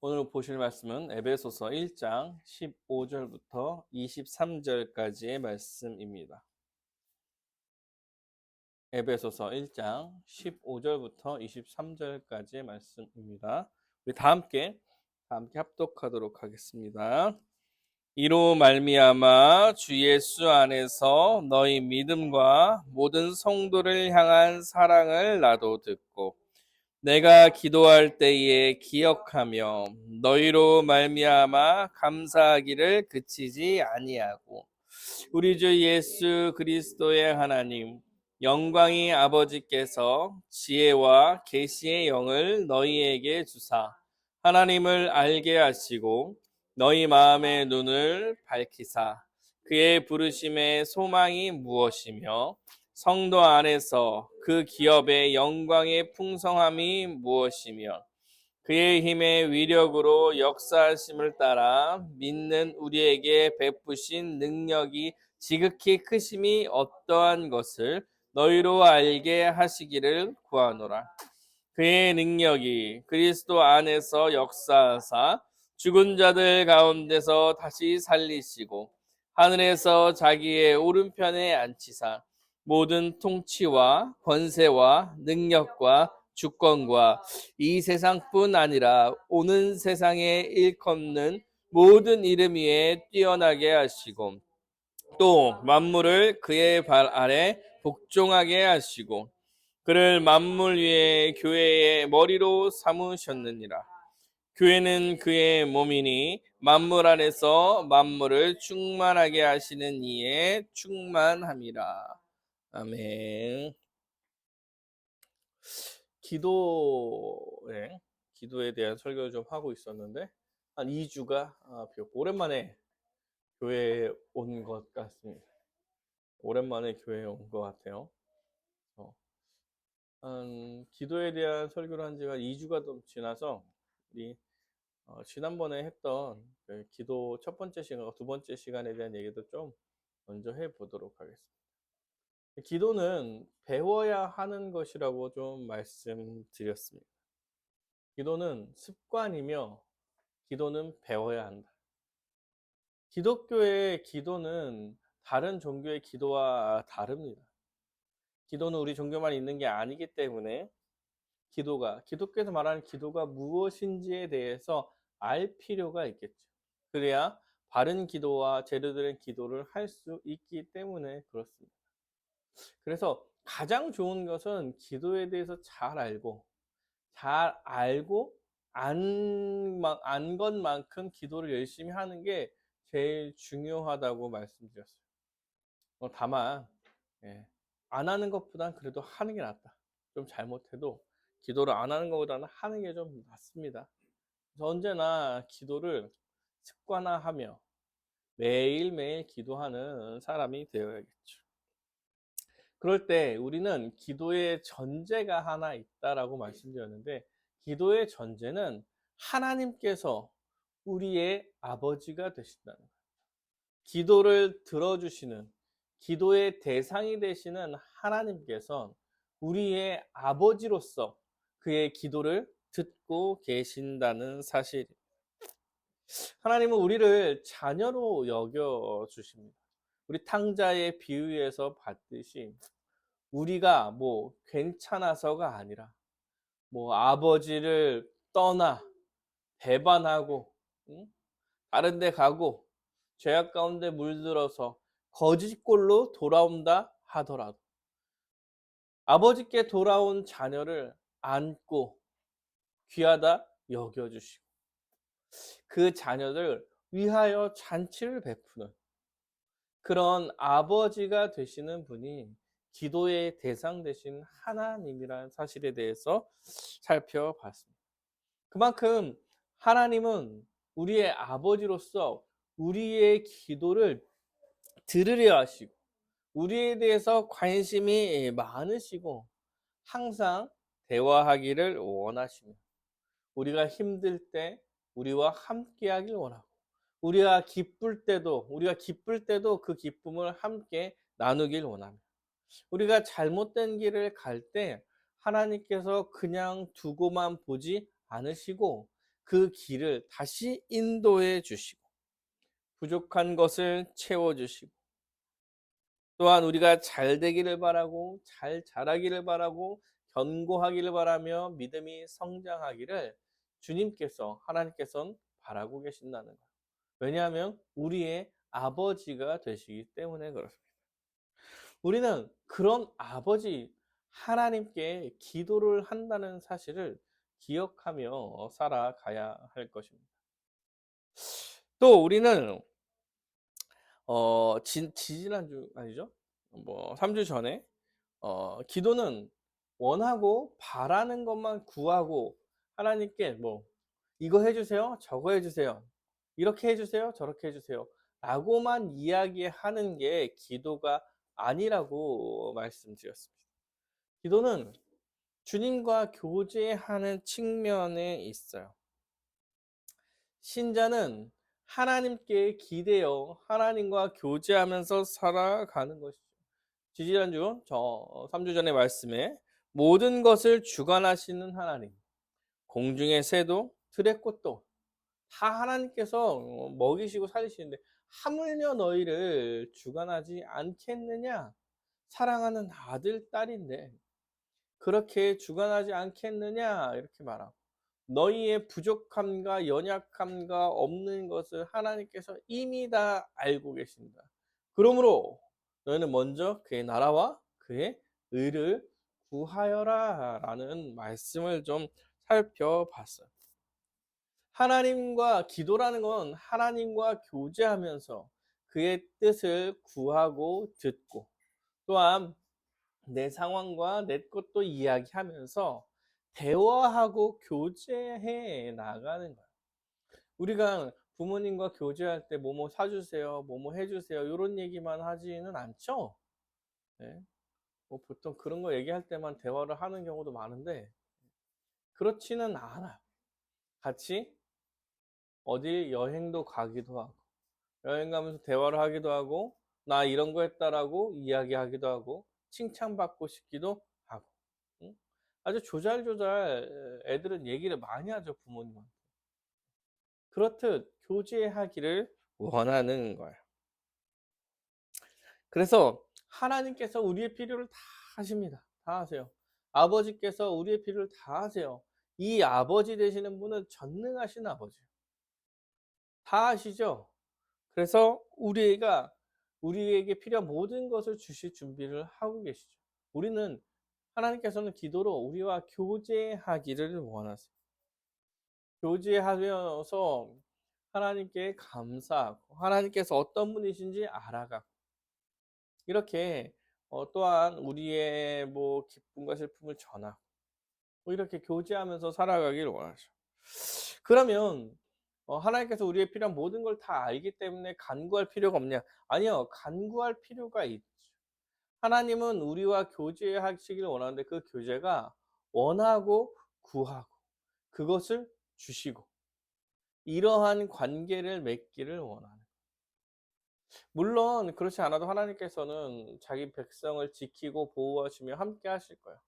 오늘 보실 말씀은 에베소서 1장 15절부터 23절까지의 말씀입니다. 에베소서 1장 15절부터 23절까지의 말씀입니다. 우리 다 함께 합독하도록 하겠습니다. 이로 말미암아 주 예수 안에서 너희 믿음과 모든 성도를 향한 사랑을 나도 듣고 내가 기도할 때에 기억하며 너희로 말미암아 감사하기를 그치지 아니하고 우리 주 예수 그리스도의 하나님 영광의 아버지께서 지혜와 계시의 영을 너희에게 주사 하나님을 알게 하시고 너희 마음의 눈을 밝히사 그의 부르심의 소망이 무엇이며 성도 안에서 그 기업의 영광의 풍성함이 무엇이며 그의 힘의 위력으로 역사하심을 따라 믿는 우리에게 베푸신 능력이 지극히 크심이 어떠한 것을 너희로 알게 하시기를 구하노라. 그의 능력이 그리스도 안에서 역사하사 죽은 자들 가운데서 다시 살리시고 하늘에서 자기의 오른편에 앉히사 모든 통치와 권세와 능력과 주권과 이 세상뿐 아니라 오는 세상에 일컫는 모든 이름 위에 뛰어나게 하시고 또 만물을 그의 발 아래 복종하게 하시고 그를 만물 위에 교회의 머리로 삼으셨느니라. 교회는 그의 몸이니 만물 안에서 만물을 충만하게 하시는 이에 충만함이라. 아멘. 기도에 대한 설교를 좀 하고 있었는데 한 2주가 오랜만에 교회에 온 것 같습니다. 오랜만에 교회에 온 것 같아요. 기도에 대한 설교를 한 지가 2주가 좀 지나서 우리 지난번에 했던 그 기도 첫 번째 시간과 두 번째 시간에 대한 얘기도 좀 먼저 해보도록 하겠습니다. 기도는 배워야 하는 것이라고 좀 말씀드렸습니다. 기도는 습관이며 기도는 배워야 한다. 기독교의 기도는 다른 종교의 기도와 다릅니다. 기도는 우리 종교만 있는 게 아니기 때문에 기독교에서 말하는 기도가 무엇인지에 대해서 알 필요가 있겠죠. 그래야 바른 기도와 제대로 된 기도를 할 수 있기 때문에 그렇습니다. 그래서 가장 좋은 것은 기도에 대해서 잘 알고 안 것만큼 기도를 열심히 하는 게 제일 중요하다고 말씀드렸어요. 다만 안 하는 것보단 그래도 하는 게 낫다. 좀 잘못해도 기도를 안 하는 것보다는 하는 게 좀 낫습니다. 그래서 언제나 기도를 습관화하며 매일매일 기도하는 사람이 되어야겠죠. 그럴 때 우리는 기도의 전제가 하나 있다라고 말씀드렸는데 기도의 전제는 하나님께서 우리의 아버지가 되신다는 거예요. 기도를 들어주시는 기도의 대상이 되시는 하나님께서 우리의 아버지로서 그의 기도를 듣고 계신다는 사실입니다. 하나님은 우리를 자녀로 여겨주십니다. 우리 탕자의 비유에서 봤듯이 우리가 뭐 괜찮아서가 아니라 뭐 아버지를 떠나 배반하고 다른 데 가고 죄악 가운데 물들어서 거짓골로 돌아온다 하더라도 아버지께 돌아온 자녀를 안고 귀하다 여겨주시고 그 자녀들 위하여 잔치를 베푸는 그런 아버지가 되시는 분이 기도의 대상 되신 하나님이라는 사실에 대해서 살펴봤습니다. 그만큼 하나님은 우리의 아버지로서 우리의 기도를 들으려 하시고 우리에 대해서 관심이 많으시고 항상 대화하기를 원하십니다. 우리가 힘들 때 우리와 함께 하길 원하고 우리가 기쁠 때도 그 기쁨을 함께 나누길 원합니다. 우리가 잘못된 길을 갈 때 하나님께서 그냥 두고만 보지 않으시고 그 길을 다시 인도해 주시고 부족한 것을 채워 주시고 또한 우리가 잘 되기를 바라고 잘 자라기를 바라고 견고하기를 바라며 믿음이 성장하기를 주님께서 하나님께서는 바라고 계신다는 거예요. 왜냐하면 우리의 아버지가 되시기 때문에 그렇습니다. 우리는 그런 아버지 하나님께 기도를 한다는 사실을 기억하며 살아가야 할 것입니다. 또 우리는 지지난주 아니죠? 3주 전에 기도는 원하고 바라는 것만 구하고 하나님께 뭐 "이거 해 주세요. 저거 해 주세요. 이렇게 해 주세요. 저렇게 해 주세요." 라고만 이야기하는 게 기도가 아니라고 말씀드렸습니다. 기도는 주님과 교제하는 측면에 있어요. 신자는 하나님께 기대어 하나님과 교제하면서 살아가는 것이죠. 지지난주 3주 전의 말씀에 모든 것을 주관하시는 하나님, 공중의 새도 들의 꽃도 다 하나님께서 먹이시고 살리시는데 하물며 너희를 주관하지 않겠느냐? 사랑하는 아들, 딸인데 그렇게 주관하지 않겠느냐? 이렇게 말하고 너희의 부족함과 연약함과 없는 것을 하나님께서 이미 다 알고 계신다. 그러므로 너희는 먼저 그의 나라와 그의 의를 구하여라 라는 말씀을 좀 살펴봤어요. 하나님과 기도라는 건 하나님과 교제하면서 그의 뜻을 구하고 듣고 또한 내 상황과 내 것도 이야기하면서 대화하고 교제해 나가는 거예요. 우리가 부모님과 교제할 때 뭐뭐 사주세요, 뭐뭐 해주세요 이런 얘기만 하지는 않죠. 네. 보통 그런 거 얘기할 때만 대화를 하는 경우도 많은데 그렇지는 않아요. 같이 어디 여행도 가기도 하고 여행 가면서 대화를 하기도 하고 나 이런 거 했다라고 이야기하기도 하고 칭찬받고 싶기도 하고 응? 아주 조잘조잘 애들은 얘기를 많이 하죠 부모님한테. 그렇듯 교제하기를 원하는 거예요. 그래서 하나님께서 우리의 필요를 다 하십니다. 다 하세요. 아버지께서 우리의 필요를 다 하세요. 이 아버지 되시는 분은 전능하신 아버지예요. 다 아시죠? 그래서 우리에게 필요한 모든 것을 주실 준비를 하고 계시죠. 우리는 하나님께서는 기도로 우리와 교제하기를 원하세요. 교제하면서 하나님께 감사하고 하나님께서 어떤 분이신지 알아가고 이렇게 또한 우리의 기쁨과 슬픔을 전하고 이렇게 교제하면서 살아가기를 원하죠. 그러면 하나님께서 우리의 필요한 모든 걸 다 알기 때문에 간구할 필요가 없냐? 아니요. 간구할 필요가 있죠. 하나님은 우리와 교제하시길 원하는데 그 교제가 원하고 구하고 그것을 주시고 이러한 관계를 맺기를 원하는. 물론 그렇지 않아도 하나님께서는 자기 백성을 지키고 보호하시며 함께 하실 거예요.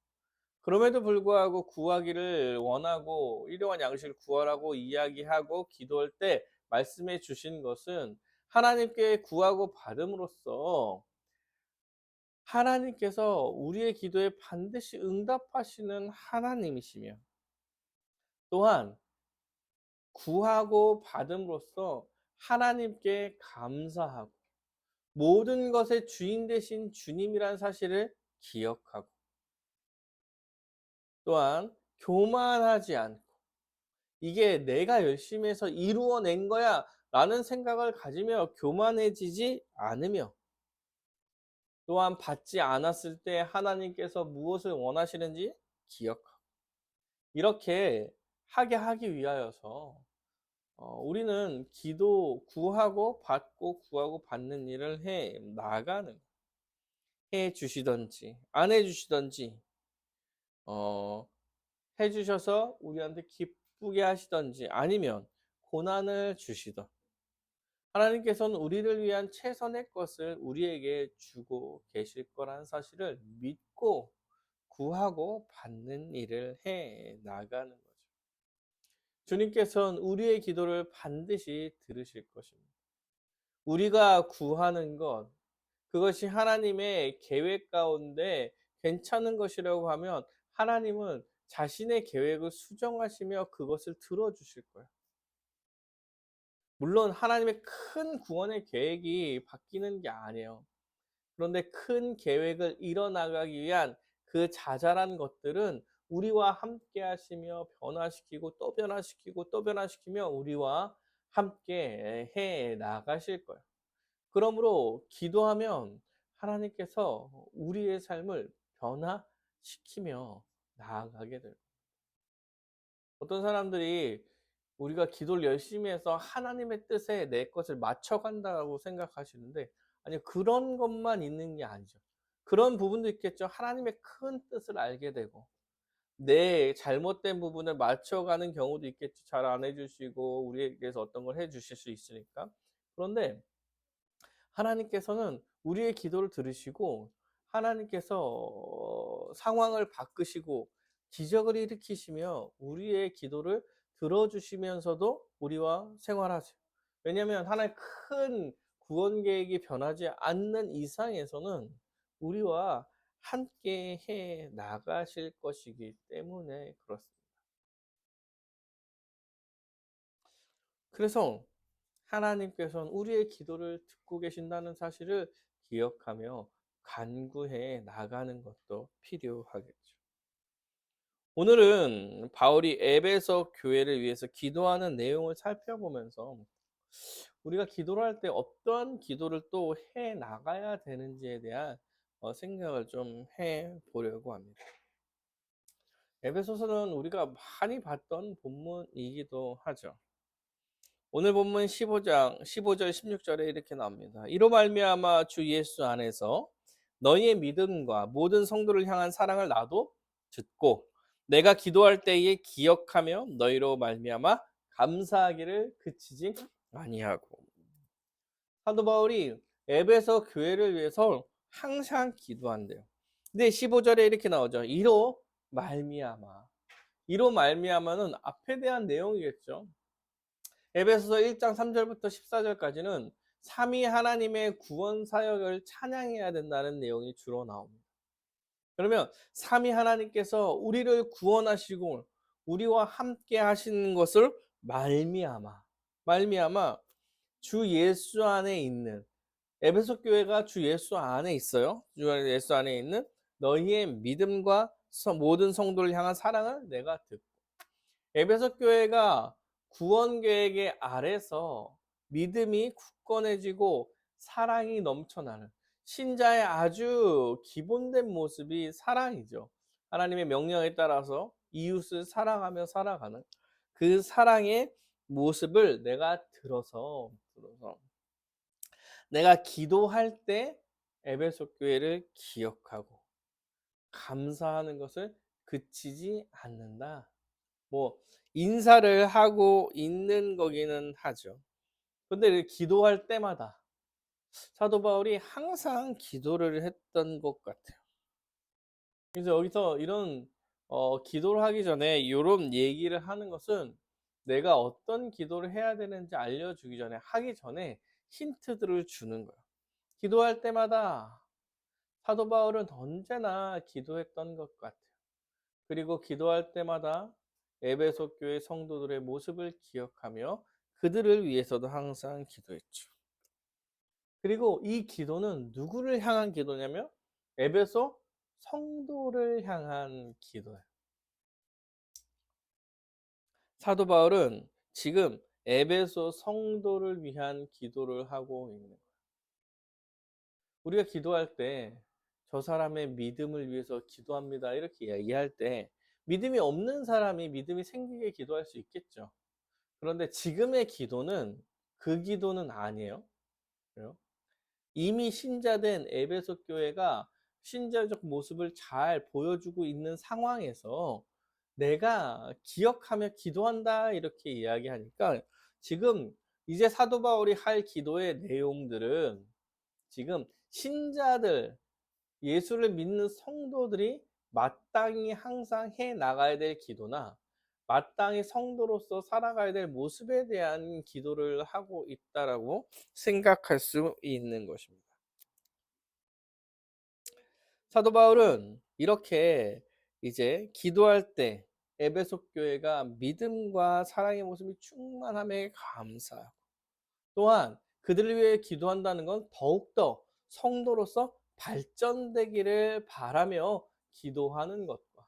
그럼에도 불구하고 구하기를 원하고 일용할 양식을 구하라고 이야기하고 기도할 때 말씀해 주신 것은 하나님께 구하고 받음으로써 하나님께서 우리의 기도에 반드시 응답하시는 하나님이시며 또한 구하고 받음으로써 하나님께 감사하고 모든 것의 주인 되신 주님이란 사실을 기억하고 또한 교만하지 않고 이게 내가 열심히 해서 이루어낸 거야 라는 생각을 가지며 교만해지지 않으며 또한 받지 않았을 때 하나님께서 무엇을 원하시는지 기억하고 이렇게 하게 하기 위하여서 우리는 기도 구하고 받고 구하고 받는 일을 해 나가는 해 주시든지 안 해 주시든지 어 해 주셔서 우리한테 기쁘게 하시든지 아니면 고난을 주시든 하나님께서는 우리를 위한 최선의 것을 우리에게 주고 계실 거라는 사실을 믿고 구하고 받는 일을 해 나가는 거죠. 주님께서는 우리의 기도를 반드시 들으실 것입니다. 우리가 구하는 것, 그것이 하나님의 계획 가운데 괜찮은 것이라고 하면 하나님은 자신의 계획을 수정하시며 그것을 들어주실 거예요. 물론 하나님의 큰 구원의 계획이 바뀌는 게 아니에요. 그런데 큰 계획을 이뤄나가기 위한 그 자잘한 것들은 우리와 함께 하시며 변화시키고 또 변화시키고 또 변화시키며 우리와 함께 해 나가실 거예요. 그러므로 기도하면 하나님께서 우리의 삶을 변화시키며 나아가게 돼요. 어떤 사람들이 우리가 기도를 열심히 해서 하나님의 뜻에 내 것을 맞춰간다고 생각하시는데 아니요, 그런 것만 있는 게 아니죠. 그런 부분도 있겠죠. 하나님의 큰 뜻을 알게 되고 내 잘못된 부분을 맞춰가는 경우도 있겠죠. 잘 안 해주시고 우리에게서 어떤 걸 해주실 수 있으니까. 그런데 하나님께서는 우리의 기도를 들으시고 하나님께서 상황을 바꾸시고 기적을 일으키시며 우리의 기도를 들어주시면서도 우리와 생활하세요. 왜냐하면 하나의 큰 구원 계획이 변하지 않는 이상에서는 우리와 함께 해 나가실 것이기 때문에 그렇습니다. 그래서 하나님께서는 우리의 기도를 듣고 계신다는 사실을 기억하며 간구해 나가는 것도 필요하겠죠. 오늘은 바울이 에베소 교회를 위해서 기도하는 내용을 살펴보면서 우리가 기도를 할 때 어떠한 기도를 또 해 나가야 되는지에 대한 생각을 좀 해 보려고 합니다. 에베소서는 우리가 많이 봤던 본문이기도 하죠. 오늘 본문 15절 16절에 이렇게 나옵니다. 이로 말미암아 주 예수 안에서 너희의 믿음과 모든 성도를 향한 사랑을 나도 듣고 내가 기도할 때에 기억하며 너희로 말미암아 감사하기를 그치지 아니하고. 사도 바울이 에베소 교회를 위해서 항상 기도한대요. 근데 15절에 이렇게 나오죠. 이로 말미암아. 이로 말미암아는 앞에 대한 내용이겠죠. 에베소서 1장 3절부터 14절까지는 삼위 하나님의 구원 사역을 찬양해야 된다는 내용이 주로 나옵니다. 그러면 삼위 하나님께서 우리를 구원하시고 우리와 함께 하시는 것을 말미암아 주 예수 안에 있는 에베소 교회가 주 예수 안에 있어요. 주 예수 안에 있는 너희의 믿음과 모든 성도를 향한 사랑을 내가 듣고 에베소 교회가 구원 계획의 아래서 믿음이 굳건해지고 사랑이 넘쳐나는 신자의 아주 기본된 모습이 사랑이죠. 하나님의 명령에 따라서 이웃을 사랑하며 살아가는 그 사랑의 모습을 내가 들어서 내가 기도할 때 에베소 교회를 기억하고 감사하는 것을 그치지 않는다. 뭐 인사를 하고 있는 거기는 하죠. 근데 기도할 때마다 사도 바울이 항상 기도를 했던 것 같아요. 그래서 여기서 이런 기도를 하기 전에 이런 얘기를 하는 것은 내가 어떤 기도를 해야 되는지 알려주기 전에 하기 전에 힌트들을 주는 거예요. 기도할 때마다 사도 바울은 언제나 기도했던 것 같아요. 그리고 기도할 때마다 에베소 교회 성도들의 모습을 기억하며 그들을 위해서도 항상 기도했죠. 그리고 이 기도는 누구를 향한 기도냐면 에베소 성도를 향한 기도예요. 사도 바울은 지금 에베소 성도를 위한 기도를 하고 있는 거예요. 우리가 기도할 때 저 사람의 믿음을 위해서 기도합니다 이렇게 얘기할 때 믿음이 없는 사람이 믿음이 생기게 기도할 수 있겠죠. 그런데 지금의 기도는 그 기도는 아니에요. 그래요? 이미 신자된 에베소 교회가 신자적 모습을 잘 보여주고 있는 상황에서 내가 기억하며 기도한다 이렇게 이야기하니까 지금 이제 사도 바울이 할 기도의 내용들은 지금 신자들 예수를 믿는 성도들이 마땅히 항상 해 나가야 될 기도나 마땅히 성도로서 살아가야 될 모습에 대한 기도를 하고 있다라고 생각할 수 있는 것입니다. 사도 바울은 이렇게 이제 기도할 때 에베소 교회가 믿음과 사랑의 모습이 충만함에 감사하고, 또한 그들을 위해 기도한다는 건 더욱더 성도로서 발전되기를 바라며 기도하는 것과,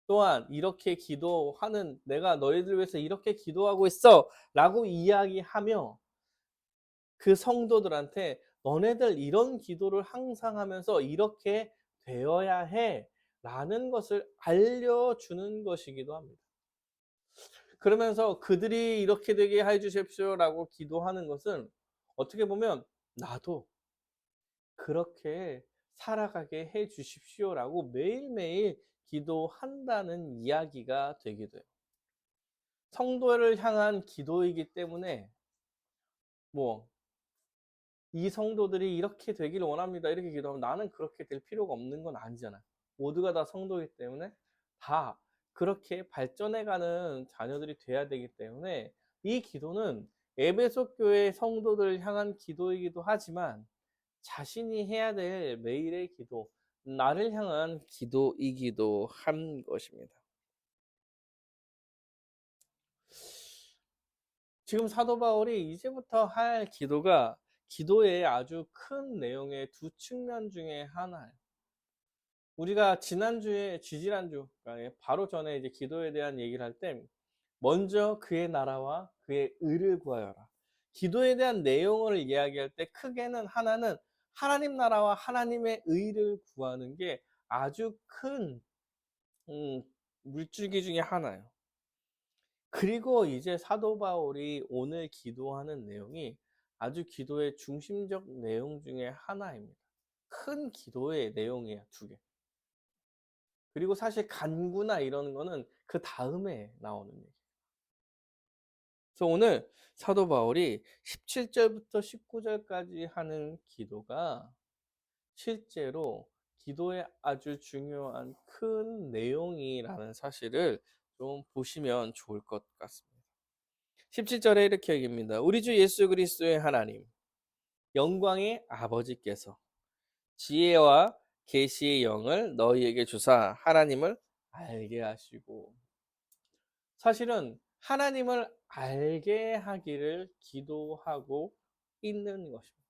또한 이렇게 기도하는 내가 너희들 위해서 이렇게 기도하고 있어 라고 이야기하며 그 성도들한테 너네들 이런 기도를 항상 하면서 이렇게 되어야 해 라는 것을 알려주는 것이기도 합니다. 그러면서 그들이 이렇게 되게 해 주십시오 라고 기도하는 것은 어떻게 보면 나도 그렇게 살아가게 해 주십시오 라고 매일매일 기도한다는 이야기가 되기도 해요. 성도를 향한 기도이기 때문에 뭐 이 성도들이 이렇게 되기를 원합니다 이렇게 기도하면 나는 그렇게 될 필요가 없는 건 아니잖아요. 모두가 다 성도이기 때문에 다 그렇게 발전해가는 자녀들이 돼야 되기 때문에 이 기도는 에베소 교회 성도들을 향한 기도이기도 하지만 자신이 해야 될 매일의 기도, 나를 향한 기도이기도 한 것입니다. 지금 사도 바울이 이제부터 할 기도가 기도의 아주 큰 내용의 두 측면 중에 하나예요. 우리가 지난주에 지지난주 바로 전에 이제 기도에 대한 얘기를 할 때 먼저 그의 나라와 그의 의를 구하여라. 기도에 대한 내용을 이야기할 때 크게는 하나는 하나님 나라와 하나님의 의를 구하는 게 아주 큰 물줄기 중에 하나예요. 그리고 이제 사도 바울이 오늘 기도하는 내용이 아주 기도의 중심적 내용 중에 하나입니다. 큰 기도의 내용이에요, 두 개. 그리고 사실 간구나 이런 거는 그 다음에 나오는 얘기예요. 그래서 오늘 사도 바울이 17절부터 19절까지 하는 기도가 실제로 기도의 아주 중요한 큰 내용이라는 사실을 좀 보시면 좋을 것 같습니다. 17절에 이렇게 얘기합니다. 우리 주 예수 그리스도의 하나님, 영광의 아버지께서 지혜와 계시의 영을 너희에게 주사 하나님을 알게 하시고, 사실은 하나님을 알게 하기를 기도하고 있는 것입니다.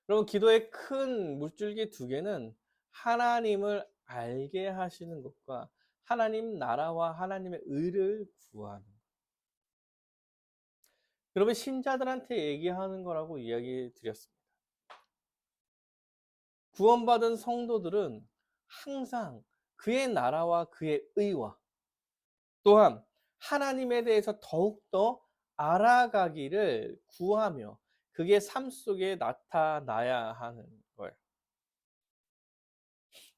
여러분, 기도의 큰 물줄기 두 개는 하나님을 알게 하시는 것과 하나님 나라와 하나님의 의를 구하는 것. 여러분, 신자들한테 얘기하는 거라고 이야기 드렸습니다. 구원받은 성도들은 항상 그의 나라와 그의 의와 또한 하나님에 대해서 더욱더 알아가기를 구하며 그게 삶 속에 나타나야 하는 거예요.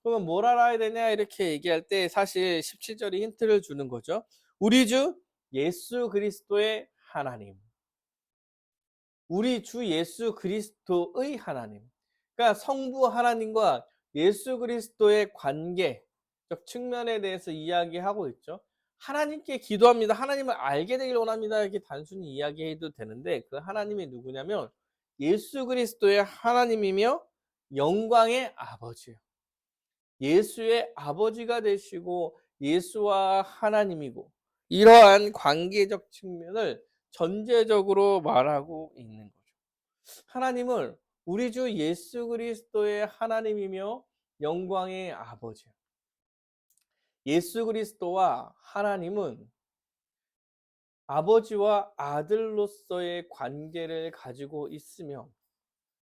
그러면 뭘 알아야 되냐 이렇게 얘기할 때 사실 17절이 힌트를 주는 거죠. 우리 주 예수 그리스도의 하나님, 우리 주 예수 그리스도의 하나님, 그러니까 성부 하나님과 예수 그리스도의 관계적 측면에 대해서 이야기하고 있죠. 하나님께 기도합니다. 하나님을 알게 되길 원합니다. 이렇게 단순히 이야기해도 되는데 그 하나님이 누구냐면 예수 그리스도의 하나님이며 영광의 아버지예요. 예수의 아버지가 되시고 예수와 하나님이고, 이러한 관계적 측면을 전제적으로 말하고 있는 거죠. 하나님을 우리 주 예수 그리스도의 하나님이며 영광의 아버지, 예수 그리스도와 하나님은 아버지와 아들로서의 관계를 가지고 있으며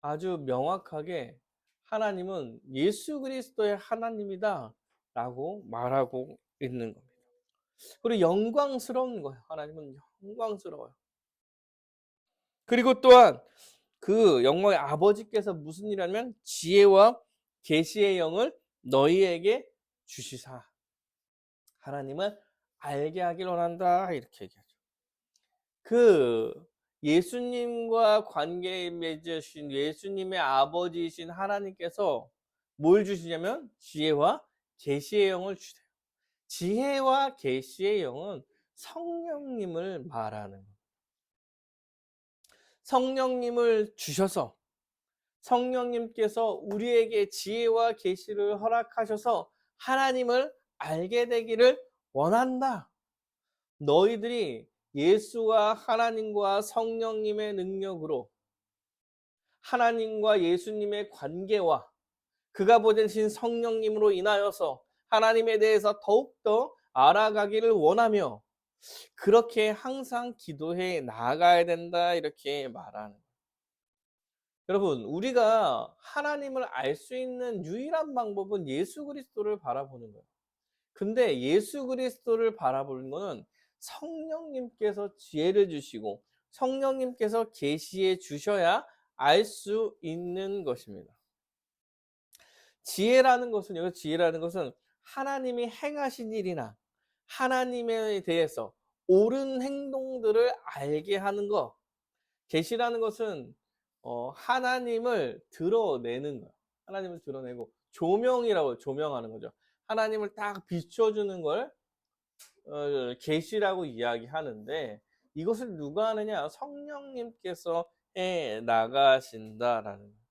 아주 명확하게 하나님은 예수 그리스도의 하나님이다 라고 말하고 있는 겁니다. 그리고 영광스러운 거예요. 하나님은 영광스러워요. 그리고 또한 그 영광의 아버지께서 무슨 일이냐면 지혜와 계시의 영을 너희에게 주시사 하나님을 알게 하길 원한다 이렇게 얘기하죠. 그 예수님과 관계 맺으신 예수님의 아버지이신 하나님께서 뭘 주시냐면 지혜와 계시의 영을 주세요. 지혜와 계시의 영은 성령님을 말하는 거예요. 성령님을 주셔서 성령님께서 우리에게 지혜와 계시를 허락하셔서 하나님을 알게 되기를 원한다. 너희들이 예수와 하나님과 성령님의 능력으로 하나님과 예수님의 관계와 그가 보내신 성령님으로 인하여서 하나님에 대해서 더욱더 알아가기를 원하며 그렇게 항상 기도해 나아가야 된다 이렇게 말하는 거예요. 여러분, 우리가 하나님을 알 수 있는 유일한 방법은 예수 그리스도를 바라보는 거예요. 근데 예수 그리스도를 바라보는 거는 성령님께서 지혜를 주시고 성령님께서 계시해 주셔야 알 수 있는 것입니다. 지혜라는 것은 하나님이 행하신 일이나 하나님에 대해서 옳은 행동들을 알게 하는 것. 계시라는 것은 하나님을 드러내는 거예요. 하나님을 드러내고 조명이라고 조명하는 거죠. 하나님을 딱 비춰주는 걸 계시라고 이야기하는데 이것을 누가 하느냐? 성령님께서 해 나가신다라는 거예요.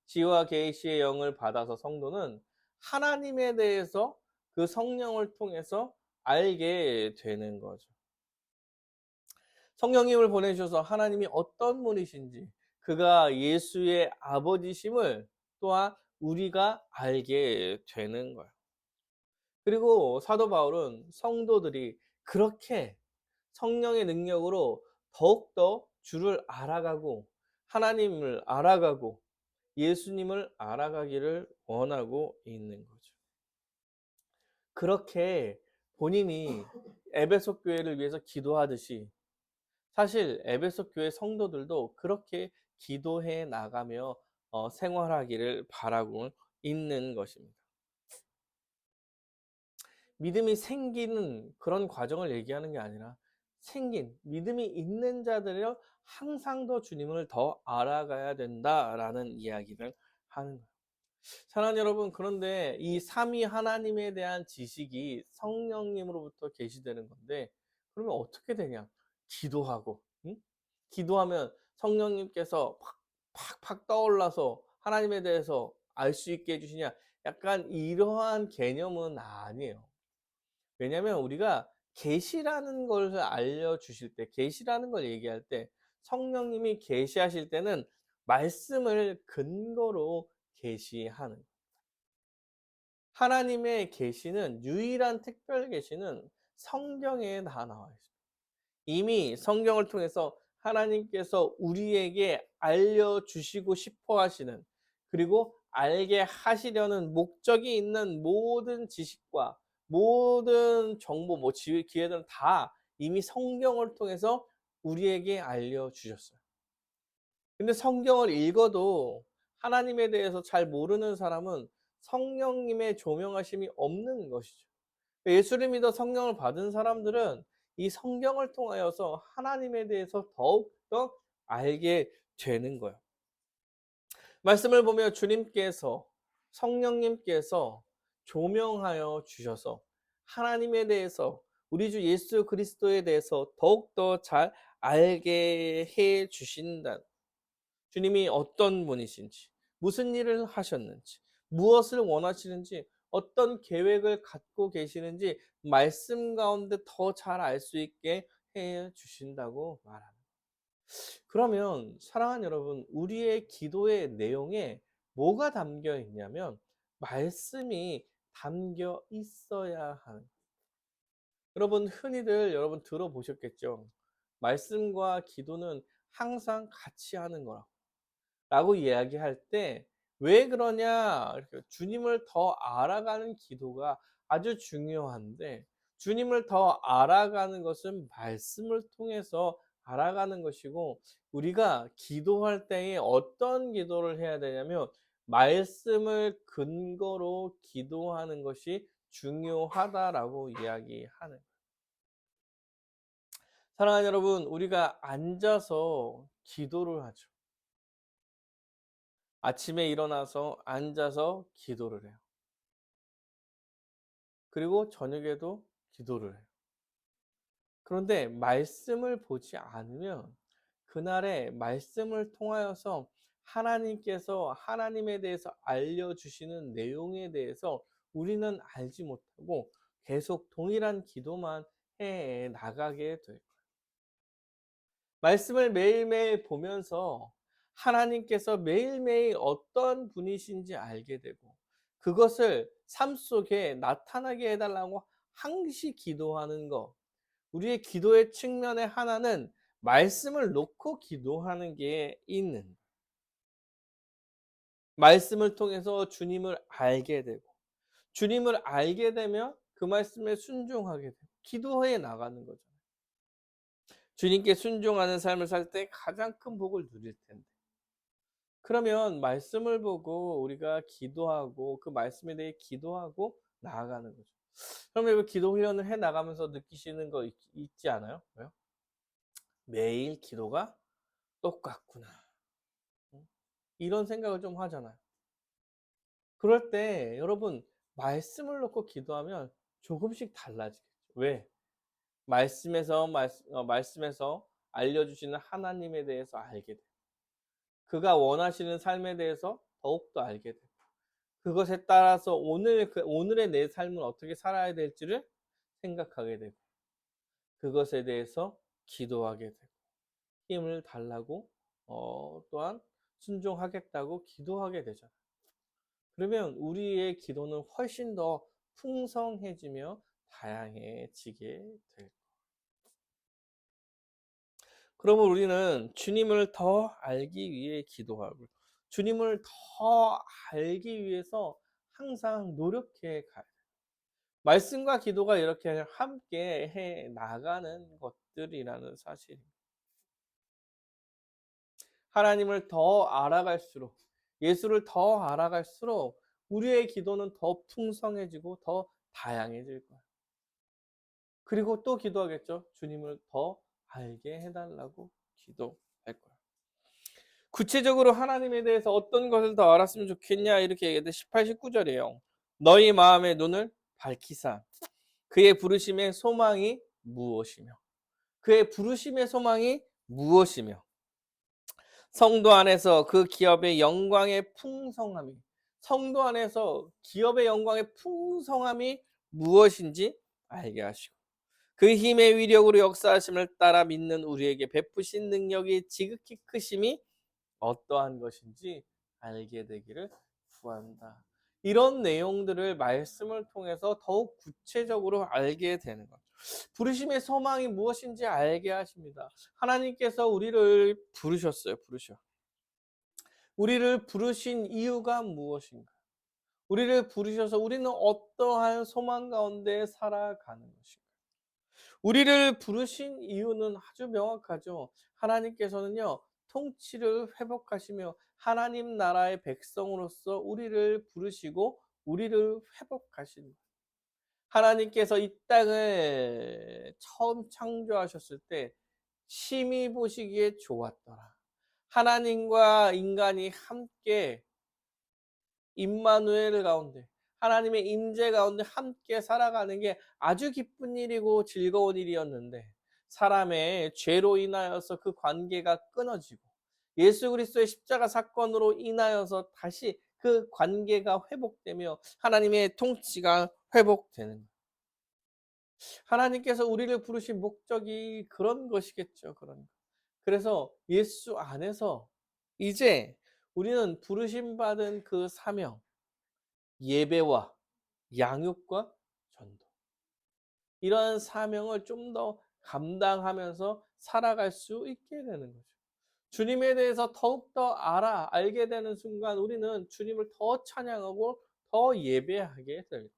지혜와 계시의 영을 받아서 성도는 하나님에 대해서 그 성령을 통해서 알게 되는 거죠. 성령님을 보내주셔서 하나님이 어떤 분이신지 그가 예수의 아버지심을 또한 우리가 알게 되는 거예요. 그리고 사도 바울은 성도들이 그렇게 성령의 능력으로 더욱더 주를 알아가고 하나님을 알아가고 예수님을 알아가기를 원하고 있는 거죠. 그렇게 본인이 에베소 교회를 위해서 기도하듯이 사실 에베소 교회 성도들도 그렇게 기도해 나가며 생활하기를 바라고 있는 것입니다. 믿음이 생기는 그런 과정을 얘기하는 게 아니라 믿음이 있는 자들이 항상 더 주님을 더 알아가야 된다라는 이야기를 하는 거예요. 사랑하는 여러분, 그런데 이 삼위 하나님에 대한 지식이 성령님으로부터 계시되는 건데 그러면 어떻게 되냐? 기도하고, 응? 기도하면 성령님께서 팍팍 떠올라서 하나님에 대해서 알 수 있게 해주시냐? 약간 이러한 개념은 아니에요. 왜냐하면 우리가 계시라는 걸 알려주실 때, 계시라는 걸 얘기할 때 성령님이 계시하실 때는 말씀을 근거로 계시하는 하나님의 계시는 유일한 특별 계시는 성경에 다 나와 있습니다. 이미 성경을 통해서 하나님께서 우리에게 알려주시고 싶어 하시는 그리고 알게 하시려는 목적이 있는 모든 지식과 모든 정보, 기회들은 다 이미 성경을 통해서 우리에게 알려주셨어요. 근데 성경을 읽어도 하나님에 대해서 잘 모르는 사람은 성령님의 조명하심이 없는 것이죠. 예수를 믿어 성령을 받은 사람들은 이 성경을 통하여서 하나님에 대해서 더욱더 알게 되는 거예요. 말씀을 보면 주님께서 성령님께서 조명하여 주셔서 하나님에 대해서 우리 주 예수 그리스도에 대해서 더욱더 잘 알게 해 주신다. 주님이 어떤 분이신지, 무슨 일을 하셨는지, 무엇을 원하시는지, 어떤 계획을 갖고 계시는지 말씀 가운데 더 잘 알 수 있게 해 주신다고 말합니다. 그러면 사랑하는 여러분, 우리의 기도의 내용에 뭐가 담겨 있냐면 말씀이 담겨 있어야 하는 거예요. 여러분 흔히들 여러분 들어보셨겠죠? 말씀과 기도는 항상 같이 하는 거라고. 라고 이야기할 때 왜 그러냐? 이렇게 주님을 더 알아가는 기도가 아주 중요한데 주님을 더 알아가는 것은 말씀을 통해서 알아가는 것이고 우리가 기도할 때에 어떤 기도를 해야 되냐면 말씀을 근거로 기도하는 것이 중요하다라고 이야기하는 거예요. 사랑하는 여러분, 우리가 앉아서 기도를 하죠. 아침에 일어나서 앉아서 기도를 해요. 그리고 저녁에도 기도를 해요. 그런데 말씀을 보지 않으면 그날의 말씀을 통하여서 하나님께서 하나님에 대해서 알려주시는 내용에 대해서 우리는 알지 못하고 계속 동일한 기도만 해 나가게 될 거예요. 말씀을 매일매일 보면서 하나님께서 매일매일 어떤 분이신지 알게 되고 그것을 삶 속에 나타나게 해달라고 항시 기도하는 것. 우리의 기도의 측면의 하나는 말씀을 놓고 기도하는 게 있는. 말씀을 통해서 주님을 알게 되고 주님을 알게 되면 그 말씀에 순종하게 되고 기도해 나가는 거죠. 주님께 순종하는 삶을 살 때 가장 큰 복을 누릴 텐데. 그러면 말씀을 보고 우리가 기도하고 그 말씀에 대해 기도하고 나아가는 거죠. 그러면 기도 훈련을 해 나가면서 느끼시는 거 있지 않아요? 왜요? 매일 기도가 똑같구나. 이런 생각을 좀 하잖아요. 그럴 때 여러분 말씀을 놓고 기도하면 조금씩 달라지겠죠. 왜? 말씀에서 알려주시는 하나님에 대해서 알게 돼요. 그가 원하시는 삶에 대해서 더욱더 알게 돼요. 그것에 따라서 오늘의 내 삶은 어떻게 살아야 될지를 생각하게 되고 그것에 대해서 기도하게 되고 힘을 달라고 또한 순종하겠다고 기도하게 되잖아요. 그러면 우리의 기도는 훨씬 더 풍성해지며 다양해지게 될 거예요. 그러면 우리는 주님을 더 알기 위해 기도하고 주님을 더 알기 위해서 항상 노력해 가야 돼요. 말씀과 기도가 이렇게 함께 해 나가는 것들이라는 사실입니다. 하나님을 더 알아갈수록 예수를 더 알아갈수록 우리의 기도는 더 풍성해지고 더 다양해질 거예요. 그리고 또 기도하겠죠. 주님을 더 알게 해달라고 기도할 거예요. 구체적으로 하나님에 대해서 어떤 것을 더 알았으면 좋겠냐 이렇게 얘기했는데 18, 19절이에요. 너희 마음의 눈을 밝히사 그의 부르심의 소망이 무엇이며 그의 부르심의 소망이 무엇이며 성도 안에서 그 기업의 영광의 풍성함이 성도 안에서 기업의 영광의 풍성함이 무엇인지 알게 하시고 그 힘의 위력으로 역사하심을 따라 믿는 우리에게 베푸신 능력이 지극히 크심이 어떠한 것인지 알게 되기를 구한다. 이런 내용들을 말씀을 통해서 더욱 구체적으로 알게 되는 것. 부르심의 소망이 무엇인지 알게 하십니다. 하나님께서 우리를 부르셨어요. 우리를 부르신 이유가 무엇인가? 우리를 부르셔서 우리는 어떠한 소망 가운데 살아가는 것인가? 우리를 부르신 이유는 아주 명확하죠. 하나님께서는요, 통치를 회복하시며 하나님 나라의 백성으로서 우리를 부르시고 우리를 회복하시는 거예요. 하나님께서 이 땅을 처음 창조하셨을 때 심히 보시기에 좋았더라. 하나님과 인간이 함께 임마누엘 가운데 하나님의 임재 가운데 함께 살아가는 게 아주 기쁜 일이고 즐거운 일이었는데 사람의 죄로 인하여서 그 관계가 끊어지고 예수 그리스도의 십자가 사건으로 인하여서 다시 그 관계가 회복되며 하나님의 통치가 회복되는 거예요. 하나님께서 우리를 부르신 목적이 그런 것이겠죠. 그래서 예수 안에서 이제 우리는 부르심 받은 그 사명 예배와 양육과 전도 이러한 사명을 좀 더 감당하면서 살아갈 수 있게 되는 거죠. 주님에 대해서 더욱더 알게 되는 순간 우리는 주님을 더 찬양하고 더 예배하게 될 거예요.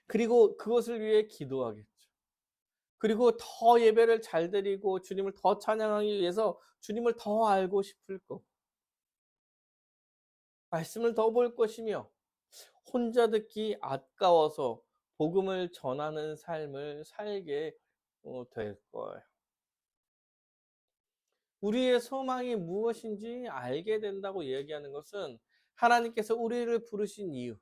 그리고 그것을 위해 기도하겠죠. 그리고 더 예배를 잘 드리고 주님을 더 찬양하기 위해서 주님을 더 알고 싶을 거고 말씀을 더 볼 것이며 혼자 듣기 아까워서 복음을 전하는 삶을 살게 될 거예요. 우리의 소망이 무엇인지 알게 된다고 얘기하는 것은 하나님께서 우리를 부르신 이유,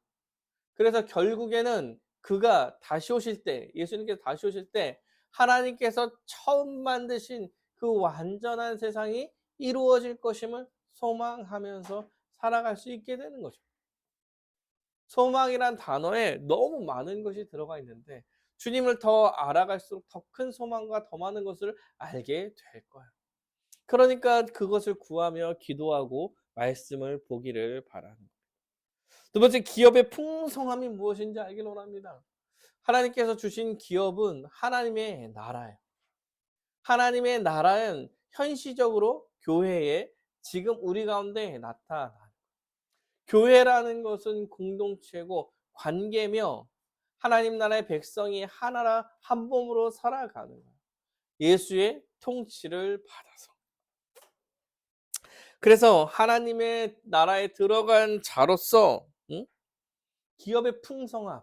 그래서 결국에는 그가 다시 오실 때, 예수님께서 다시 오실 때 하나님께서 처음 만드신 그 완전한 세상이 이루어질 것임을 소망하면서 살아갈 수 있게 되는 거죠. 소망이란 단어에 너무 많은 것이 들어가 있는데 주님을 더 알아갈수록 더 큰 소망과 더 많은 것을 알게 될 거예요. 그러니까 그것을 구하며 기도하고 말씀을 보기를 바라는 거예요. 두 번째, 기업의 풍성함이 무엇인지 알기를 원합니다. 하나님께서 주신 기업은 하나님의 나라예요. 하나님의 나라는 현시적으로 교회에 지금 우리 가운데 나타나요. 교회라는 것은 공동체고 관계며 하나님 나라의 백성이 하나라 한 몸으로 살아가는 거예요. 예수의 통치를 받아서. 그래서 하나님의 나라에 들어간 자로서 기업의 풍성함,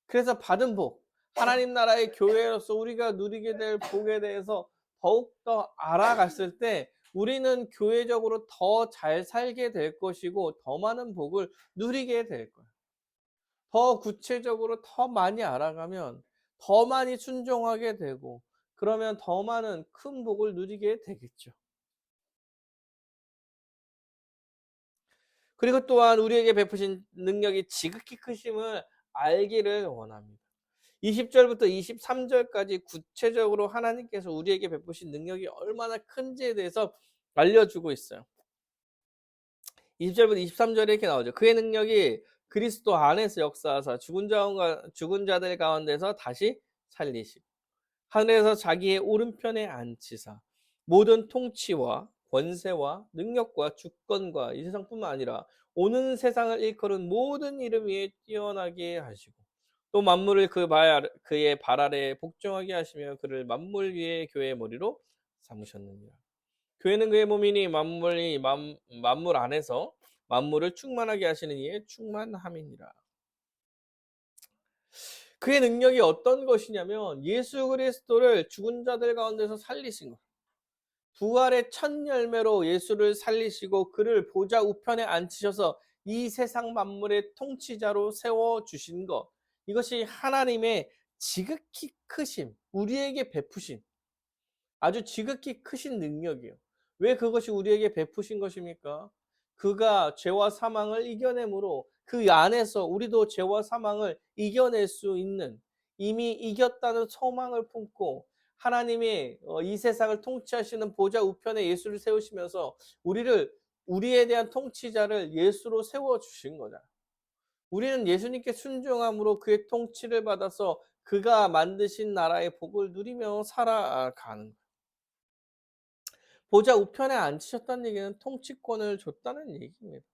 그래서 받은 복, 하나님 나라의 교회로서 우리가 누리게 될 복에 대해서 더욱더 알아갔을 때 우리는 교회적으로 더 잘 살게 될 것이고 더 많은 복을 누리게 될 거예요. 더 구체적으로 더 많이 알아가면 더 많이 순종하게 되고 그러면 더 많은 큰 복을 누리게 되겠죠. 그리고 또한 우리에게 베푸신 능력이 지극히 크심을 알기를 원합니다. 20절부터 23절까지 구체적으로 하나님께서 우리에게 베푸신 능력이 얼마나 큰지에 대해서 알려주고 있어요. 20절부터 23절에 이렇게 나오죠. 그의 능력이 그리스도 안에서 역사하사 죽은 자들 가운데서 다시 살리시고 하늘에서 자기의 오른편에 앉히사 모든 통치와 권세와 능력과 주권과 이 세상뿐만 아니라 오는 세상을 일컬은 모든 이름 위에 뛰어나게 하시고 또 만물을 그의 발 아래에 복종하게 하시며 그를 만물 위에 교회의 머리로 삼으셨느니라. 교회는 그의 몸이니 만물 안에서 만물을 충만하게 하시는 이의 충만함이니라. 그의 능력이 어떤 것이냐면 예수 그리스도를 죽은 자들 가운데서 살리신 것. 부활의 첫 열매로 예수를 살리시고 그를 보좌 우편에 앉히셔서 이 세상 만물의 통치자로 세워주신 것. 이것이 하나님의 지극히 크심, 우리에게 베푸신 아주 지극히 크신 능력이에요. 왜 그것이 우리에게 베푸신 것입니까? 그가 죄와 사망을 이겨내므로 그 안에서 우리도 죄와 사망을 이겨낼 수 있는 이미 이겼다는 소망을 품고 하나님이 이 세상을 통치하시는 보좌 우편에 예수를 세우시면서 우리에 대한 통치자를 예수로 세워 주신 거잖아요. 우리는 예수님께 순종함으로 그의 통치를 받아서 그가 만드신 나라의 복을 누리며 살아가는 거예요. 보좌 우편에 앉히셨다는 얘기는 통치권을 줬다는 얘기입니다.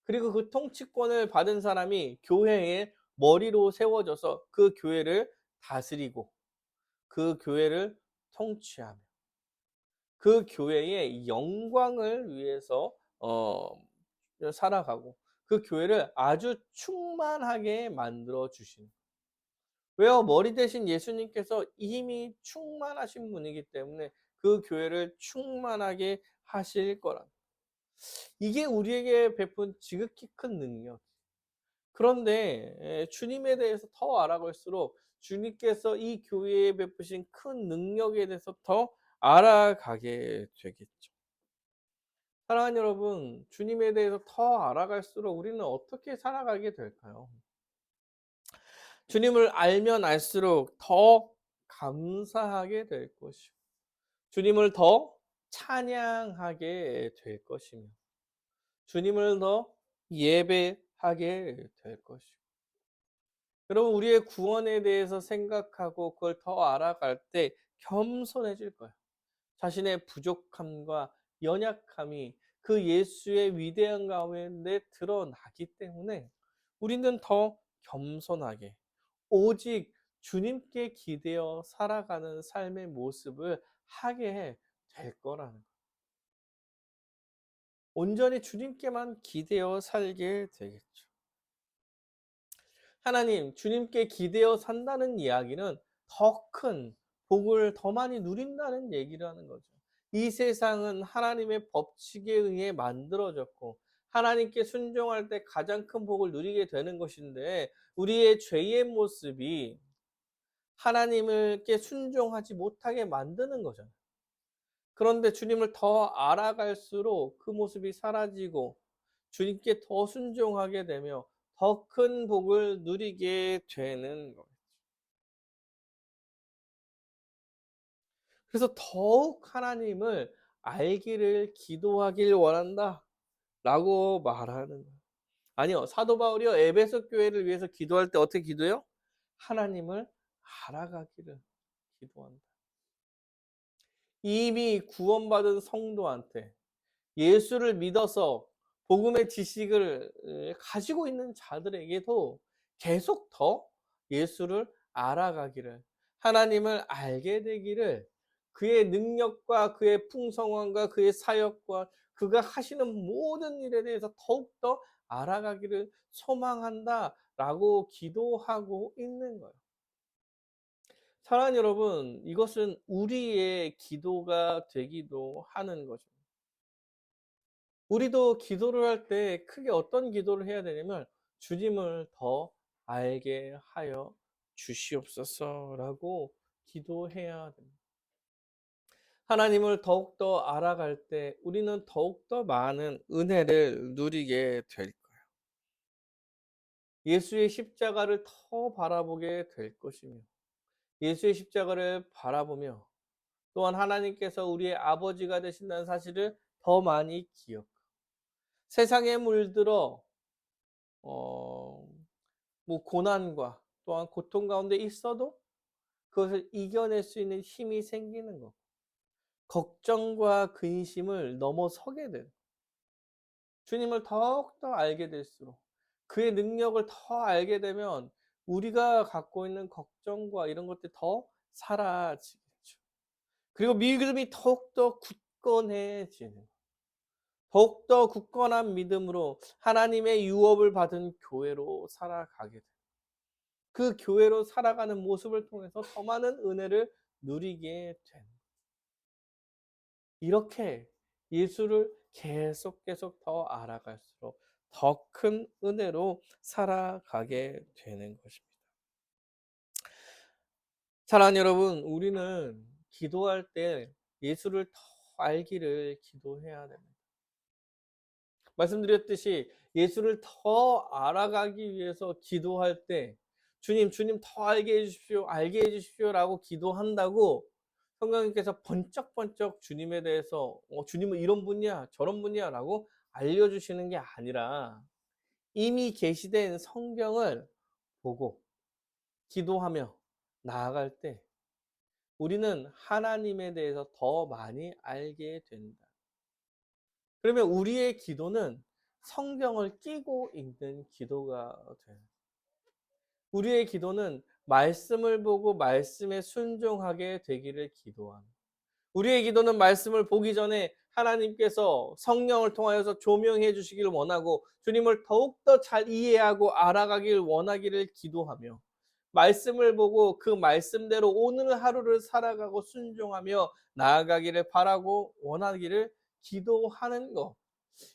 그리고 그 통치권을 받은 사람이 교회의 머리로 세워져서 그 교회를 다스리고 그 교회를 통치하며 그 교회의 영광을 위해서 살아가고 그 교회를 아주 충만하게 만들어 주신. 왜요? 머리 대신 예수님께서 이미 충만하신 분이기 때문에 그 교회를 충만하게 하실 거라. 이게 우리에게 베푼 지극히 큰 능력. 그런데 주님에 대해서 더 알아갈수록 주님께서 이 교회에 베푸신 큰 능력에 대해서 더 알아가게 되겠죠. 사랑하는 여러분, 주님에 대해서 더 알아갈수록 우리는 어떻게 살아가게 될까요? 주님을 알면 알수록 더 감사하게 될 것이고 주님을 더 찬양하게 될 것이며 주님을 더 예배하게 될 것이고 여러분 우리의 구원에 대해서 생각하고 그걸 더 알아갈 때 겸손해질 거예요. 자신의 부족함과 연약함이 그 예수의 위대한 가운데 드러나기 때문에 우리는 더 겸손하게 오직 주님께 기대어 살아가는 삶의 모습을 하게 될 거라는 거예요. 온전히 주님께만 기대어 살게 되겠죠. 하나님, 주님께 기대어 산다는 이야기는 더 큰 복을 더 많이 누린다는 얘기를 하는 거죠. 이 세상은 하나님의 법칙에 의해 만들어졌고 하나님께 순종할 때 가장 큰 복을 누리게 되는 것인데 우리의 죄의 모습이 하나님께 순종하지 못하게 만드는 거잖아요. 그런데 주님을 더 알아갈수록 그 모습이 사라지고 주님께 더 순종하게 되며 더 큰 복을 누리게 되는 거예요. 그래서 더욱 하나님을 알기를 기도하길 원한다라고 말하는 거예요. 아니요. 사도 바울이요. 에베소 교회를 위해서 기도할 때 어떻게 기도해요? 하나님을 알아가기를 기도한다. 이미 구원받은 성도한테 예수를 믿어서 복음의 지식을 가지고 있는 자들에게도 계속 더 예수를 알아가기를, 하나님을 알게 되기를, 그의 능력과 그의 풍성함과 그의 사역과 그가 하시는 모든 일에 대해서 더욱더 알아가기를 소망한다라고 기도하고 있는 거예요. 사랑하는 여러분, 이것은 우리의 기도가 되기도 하는 거죠. 우리도 기도를 할 때 크게 어떤 기도를 해야 되냐면 주님을 더 알게 하여 주시옵소서라고 기도해야 됩니다. 하나님을 더욱더 알아갈 때 우리는 더욱더 많은 은혜를 누리게 될 거예요. 예수의 십자가를 더 바라보게 될 것이며 예수의 십자가를 바라보며 또한 하나님께서 우리의 아버지가 되신다는 사실을 더 많이 기억. 세상에 물들어 어, 뭐 고난과 또한 고통 가운데 있어도 그것을 이겨낼 수 있는 힘이 생기는 것. 걱정과 근심을 넘어서게 된 주님을 더욱더 알게 될수록 그의 능력을 더 알게 되면 우리가 갖고 있는 걱정과 이런 것들이 더 사라지겠죠. 그리고 믿음이 더욱더 굳건해지는, 더욱더 굳건한 믿음으로 하나님의 유업을 받은 교회로 살아가게 됩니다. 그 교회로 살아가는 모습을 통해서 더 많은 은혜를 누리게 되는, 이렇게 예수를 계속 더 알아갈수록 더 큰 은혜로 살아가게 되는 것입니다. 사랑하는 여러분, 우리는 기도할 때 예수를 더 알기를 기도해야 됩니다. 말씀드렸듯이 예수를 더 알아가기 위해서 기도할 때 주님 더 알게 해주십시오, 알게 해주십시오라고 기도한다고 성령님께서 번쩍번쩍 주님에 대해서 주님은 이런 분이야 저런 분이야 라고 알려주시는 게 아니라 이미 계시된 성경을 보고 기도하며 나아갈 때 우리는 하나님에 대해서 더 많이 알게 된다. 그러면 우리의 기도는 성경을 끼고 있는 기도가 돼요. 우리의 기도는 말씀을 보고 말씀에 순종하게 되기를 기도합니다. 우리의 기도는 말씀을 보기 전에 하나님께서 성령을 통하여서 조명해 주시기를 원하고 주님을 더욱더 잘 이해하고 알아가길 원하기를 기도하며 말씀을 보고 그 말씀대로 오늘 하루를 살아가고 순종하며 나아가기를 바라고 원하기를 기도하는 것.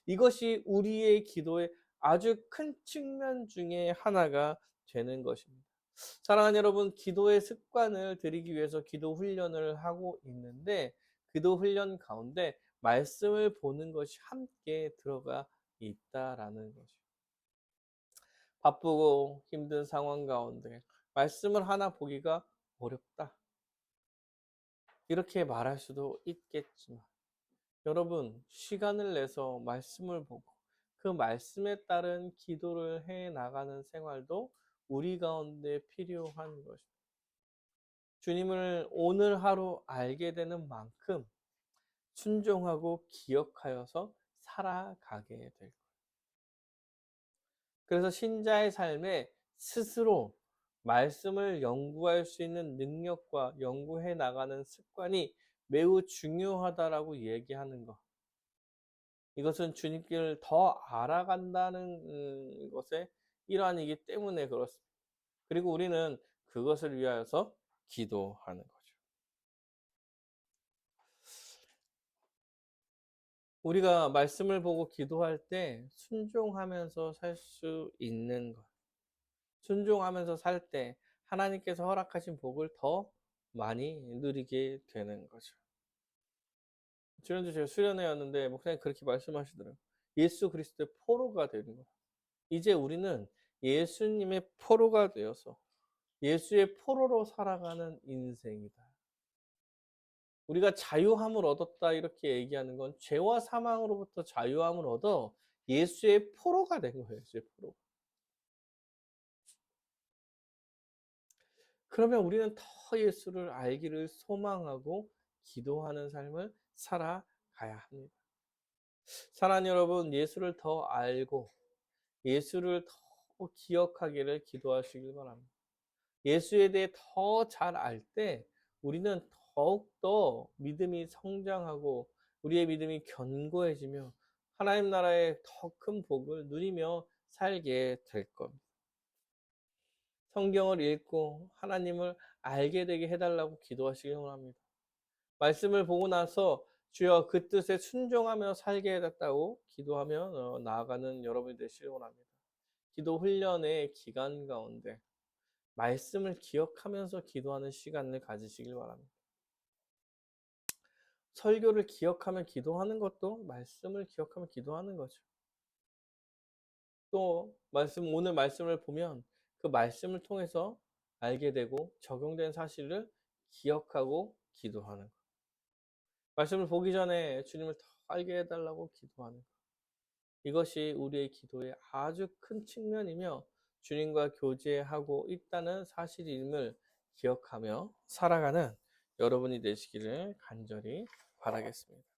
이것이 우리의 기도의 아주 큰 측면 중에 하나가 되는 것입니다. 사랑하는 여러분, 기도의 습관을 들이기 위해서 기도 훈련을 하고 있는데 기도 훈련 가운데 말씀을 보는 것이 함께 들어가 있다라는 거죠. 바쁘고 힘든 상황 가운데 말씀을 하나 보기가 어렵다, 이렇게 말할 수도 있겠지만 여러분, 시간을 내서 말씀을 보고 그 말씀에 따른 기도를 해 나가는 생활도 우리 가운데 필요한 것입니다. 주님을 오늘 하루 알게 되는 만큼 순종하고 기억하여서 살아가게 될 거예요. 그래서 신자의 삶에 스스로 말씀을 연구할 수 있는 능력과 연구해 나가는 습관이 매우 중요하다라고 얘기하는 것. 이것은 주님께를 더 알아간다는 것의 일환이기 때문에 그렇습니다. 그리고 우리는 그것을 위하여서 기도하는 거죠. 우리가 말씀을 보고 기도할 때 순종하면서 살 수 있는 것. 순종하면서 살 때 하나님께서 허락하신 복을 더 많이 누리게 되는 거죠. 지난주 제가 수련회였는데 목사님 그렇게 말씀하시더라고요. 예수 그리스도의 포로가 되는 거예요. 이제 우리는 예수님의 포로가 되어서 예수의 포로로 살아가는 인생이다. 우리가 자유함을 얻었다 이렇게 얘기하는 건 죄와 사망으로부터 자유함을 얻어 예수의 포로가 된 거예요. 예수의 포로. 그러면 우리는 더 예수를 알기를 소망하고 기도하는 삶을 살아가야 합니다. 사랑하는 여러분, 예수를 더 알고 예수를 더 기억하기를 기도하시길 바랍니다. 예수에 대해 더 잘 알 때 우리는 더욱더 믿음이 성장하고 우리의 믿음이 견고해지며 하나님 나라의 더 큰 복을 누리며 살게 될 겁니다. 성경을 읽고 하나님을 알게 되게 해달라고 기도하시기 원합니다. 말씀을 보고 나서 주여 그 뜻에 순종하며 살게 해달라고 기도하며 나아가는 여러분이 되시길 원합니다. 기도 훈련의 기간 가운데 말씀을 기억하면서 기도하는 시간을 가지시길 바랍니다. 설교를 기억하며 기도하는 것도 말씀을 기억하며 기도하는 거죠. 또 오늘 말씀을 보면 그 말씀을 통해서 알게 되고 적용된 사실을 기억하고 기도하는 것. 말씀을 보기 전에 주님을 더 알게 해달라고 기도하는 것. 이것이 우리의 기도의 아주 큰 측면이며 주님과 교제하고 있다는 사실임을 기억하며 살아가는 여러분이 되시기를 간절히 바라겠습니다.